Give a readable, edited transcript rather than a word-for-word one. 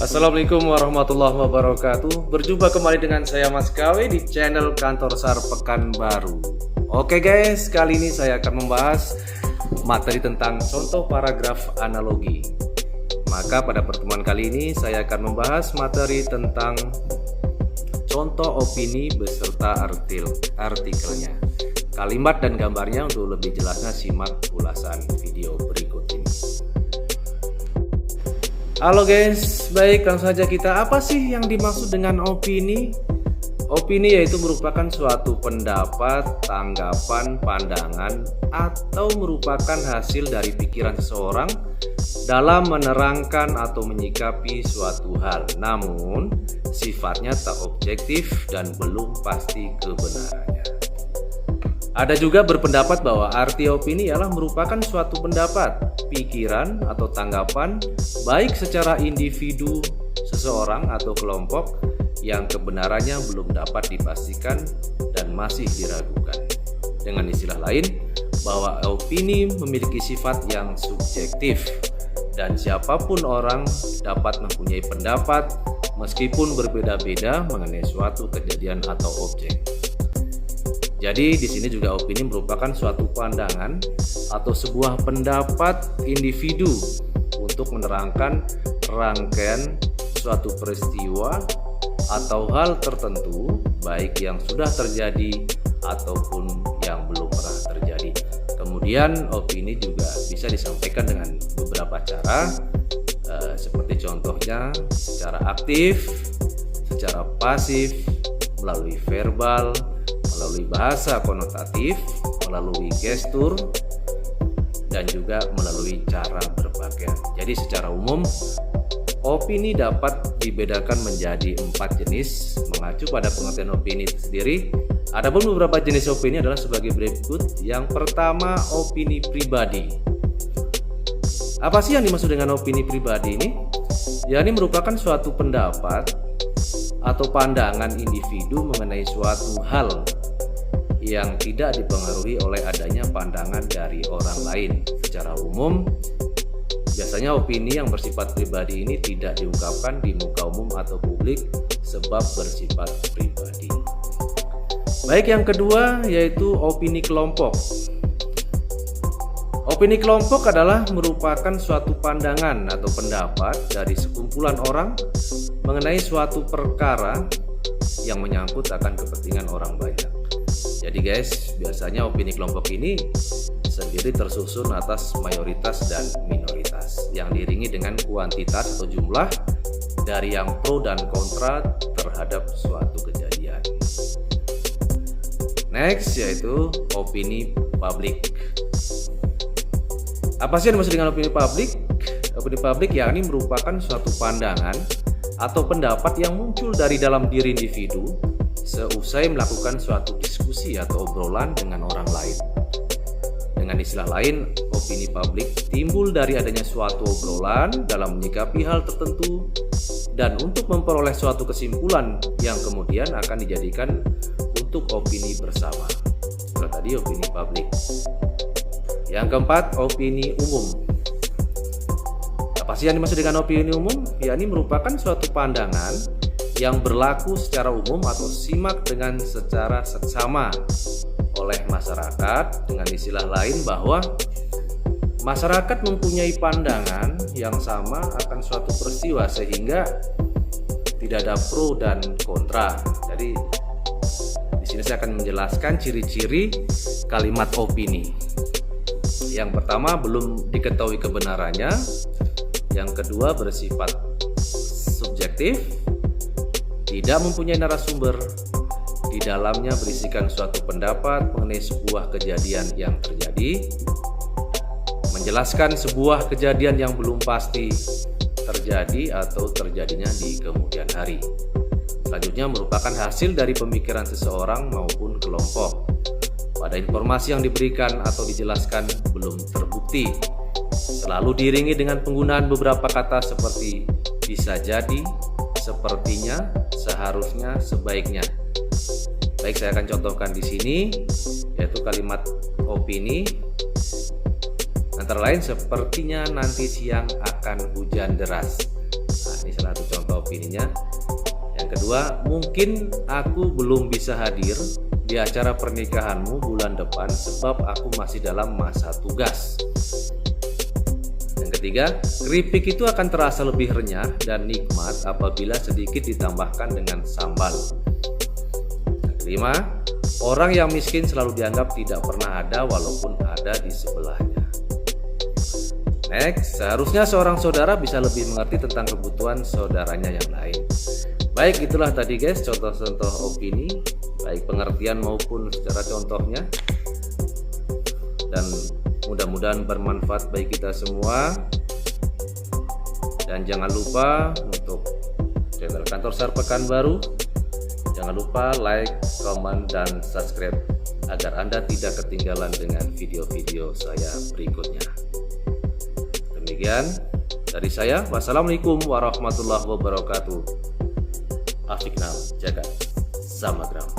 Assalamualaikum warahmatullahi wabarakatuh. Berjumpa kembali dengan saya Mas KW di channel Kantor SAR Pekanbaru. Oke guys, kali ini saya akan membahas materi tentang contoh paragraf analogi. Maka pada pertemuan kali ini saya akan membahas materi tentang contoh opini beserta artikelnya. Kalimat dan gambarnya untuk lebih jelasnya simak ulasan video berikut ini. Halo guys, baik langsung saja apa sih yang dimaksud dengan opini? Opini yaitu merupakan suatu pendapat, tanggapan, pandangan, atau merupakan hasil dari pikiran seseorang dalam menerangkan atau menyikapi suatu hal, namun sifatnya tak objektif dan belum pasti kebenarannya. Ada juga berpendapat bahwa arti opini ialah merupakan suatu pendapat, pikiran, atau tanggapan baik secara individu, seseorang, atau kelompok yang kebenarannya belum dapat dipastikan dan masih diragukan. Dengan istilah lain, bahwa opini memiliki sifat yang subjektif dan siapapun orang dapat mempunyai pendapat meskipun berbeda-beda mengenai suatu kejadian atau objek. Jadi di sini juga opini merupakan suatu pandangan atau sebuah pendapat individu untuk menerangkan rangkaian suatu peristiwa atau hal tertentu baik yang sudah terjadi ataupun yang belum pernah terjadi. Kemudian opini juga bisa disampaikan dengan beberapa cara seperti contohnya secara aktif, secara pasif, melalui verbal, melalui bahasa konotatif, melalui gestur, dan juga melalui cara berpakaian. Jadi secara umum, opini dapat dibedakan menjadi 4 jenis mengacu pada pengertian opini itu sendiri. Adapun beberapa jenis opini adalah sebagai berikut. Yang pertama, opini pribadi. Apa sih yang dimaksud dengan opini pribadi ini? Ya, ini merupakan suatu pendapat atau pandangan individu mengenai suatu hal yang tidak dipengaruhi oleh adanya pandangan dari orang lain. Secara umum, biasanya opini yang bersifat pribadi ini tidak diungkapkan di muka umum atau publik sebab bersifat pribadi. Baik, yang kedua yaitu opini kelompok. Opini kelompok adalah merupakan suatu pandangan atau pendapat dari sekumpulan orang mengenai suatu perkara yang menyangkut akan kepentingan orang banyak. Jadi guys, biasanya opini kelompok ini sendiri tersusun atas mayoritas dan minoritas yang diiringi dengan kuantitas atau jumlah dari yang pro dan kontra terhadap suatu kejadian. Next yaitu opini publik. Apa sih yang dimaksud dengan opini publik? Opini publik yakni merupakan suatu pandangan atau pendapat yang muncul dari dalam diri individu seusai melakukan suatu diskusi atau obrolan dengan orang lain. Dengan istilah lain, opini publik timbul dari adanya suatu obrolan dalam menyikapi hal tertentu dan untuk memperoleh suatu kesimpulan yang kemudian akan dijadikan untuk opini bersama. Itu tadi opini publik. Yang keempat, opini umum. Apa sih yang dimaksud dengan opini umum? Ya, ini merupakan suatu pandangan yang berlaku secara umum atau simak dengan secara seksama oleh masyarakat. Dengan istilah lain bahwa masyarakat mempunyai pandangan yang sama akan suatu peristiwa sehingga tidak ada pro dan kontra. Jadi di sini saya akan menjelaskan ciri-ciri kalimat opini. Yang pertama, belum diketahui kebenarannya. Yang kedua, bersifat subjektif, tidak mempunyai narasumber, di dalamnya berisikan suatu pendapat mengenai sebuah kejadian yang terjadi, menjelaskan sebuah kejadian yang belum pasti terjadi atau terjadinya di kemudian hari. Selanjutnya merupakan hasil dari pemikiran seseorang maupun kelompok. Pada informasi yang diberikan atau dijelaskan belum terbukti, selalu diiringi dengan penggunaan beberapa kata seperti bisa jadi, sepertinya, seharusnya, sebaiknya. Baik, saya akan contohkan di sini yaitu kalimat opini. Antara lain, sepertinya nanti siang akan hujan deras. Nah, ini salah satu contoh opininya. Yang kedua, mungkin aku belum bisa hadir di acara pernikahanmu bulan depan sebab aku masih dalam masa tugas. Yang ketiga, keripik itu akan terasa lebih renyah dan nikmat apabila sedikit ditambahkan dengan sambal. Yang kelima, orang yang miskin selalu dianggap tidak pernah ada walaupun ada di sebelahnya. Next, seharusnya seorang saudara bisa lebih mengerti tentang kebutuhan saudaranya yang lain. Baik, itulah tadi guys contoh-contoh opini, baik pengertian maupun secara contohnya. Dan mudah-mudahan bermanfaat bagi kita semua. Dan jangan lupa untuk channel Kantor SAR Pekanbaru, jangan lupa like, comment, dan subscribe agar Anda tidak ketinggalan dengan video-video saya berikutnya. Demikian dari saya. Wassalamualaikum warahmatullahi wabarakatuh. Afiq Nam, jaga Samagram.